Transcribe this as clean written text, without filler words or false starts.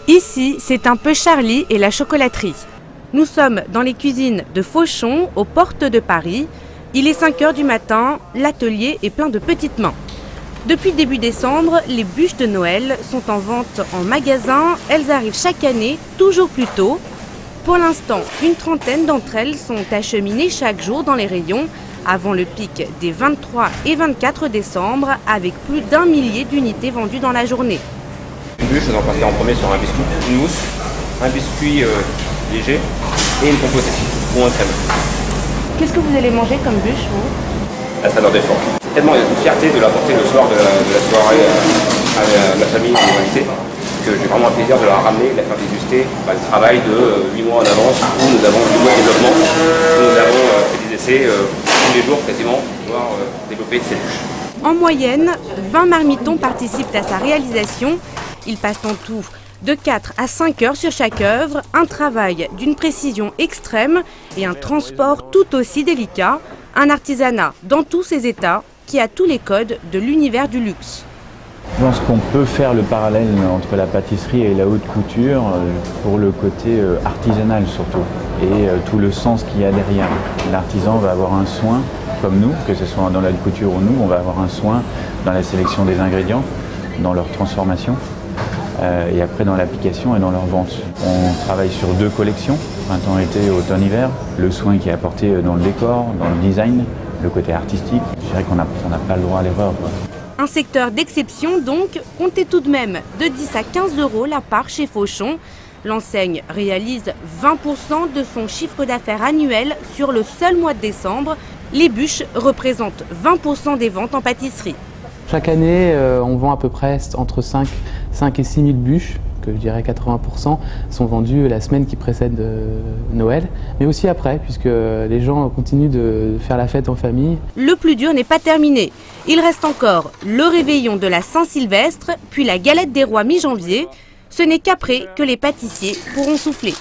Ici, c'est un peu Charlie et la chocolaterie. Nous sommes dans les cuisines de Fauchon, aux portes de Paris. Il est 5 h du matin, l'atelier est plein de petites mains. Depuis début décembre, les bûches de Noël sont en vente en magasin. Elles arrivent chaque année, toujours plus tôt. Pour l'instant, une trentaine d'entre elles sont acheminées chaque jour dans les rayons avant le pic des 23 et 24 décembre avec plus d'1 millier d'unités vendues dans la journée. Une bûche, on va partir en premier sur un biscuit, une mousse, un biscuit léger et une compotée ou un crème. Qu'est-ce que vous allez manger comme bûche, vous? La saveur des forts. C'est tellement une fierté de l'apporter le soir de la soirée à la famille et à l'invité que j'ai vraiment un plaisir de la ramener, de la faire déguster le travail de 8 mois en avance où nous avons 8 mois de développement, où nous avons fait des essais tous les jours quasiment pour pouvoir développer ces bûches. En moyenne, 20 marmitons participent à sa réalisation. Ils passent en tout de 4 à 5 heures sur chaque œuvre, un travail d'une précision extrême et un transport tout aussi délicat, un artisanat dans tous ses états qui a tous les codes de l'univers du luxe. Je pense qu'on peut faire le parallèle entre la pâtisserie et la haute couture pour le côté artisanal surtout et tout le sens qu'il y a derrière. L'artisan va avoir un soin comme nous, que ce soit dans la haute couture ou nous, on va avoir un soin dans la sélection des ingrédients, dans leur transformation. Et après dans l'application et dans leur vente. On travaille sur 2 collections, printemps-été, automne-hiver. Le soin qui est apporté dans le décor, dans le design, le côté artistique. Je dirais qu'on n'a pas le droit à l'erreur. Un secteur d'exception donc, comptez tout de même de 10 à 15 € la part chez Fauchon. L'enseigne réalise 20% de son chiffre d'affaires annuel sur le seul mois de décembre. Les bûches représentent 20% des ventes en pâtisserie. Chaque année, on vend à peu près entre 5 et 6 000 bûches, que je dirais 80% sont vendues la semaine qui précède Noël, mais aussi après, puisque les gens continuent de faire la fête en famille. Le plus dur n'est pas terminé. Il reste encore le réveillon de la Saint-Sylvestre, puis la galette des rois mi-janvier. Ce n'est qu'après que les pâtissiers pourront souffler.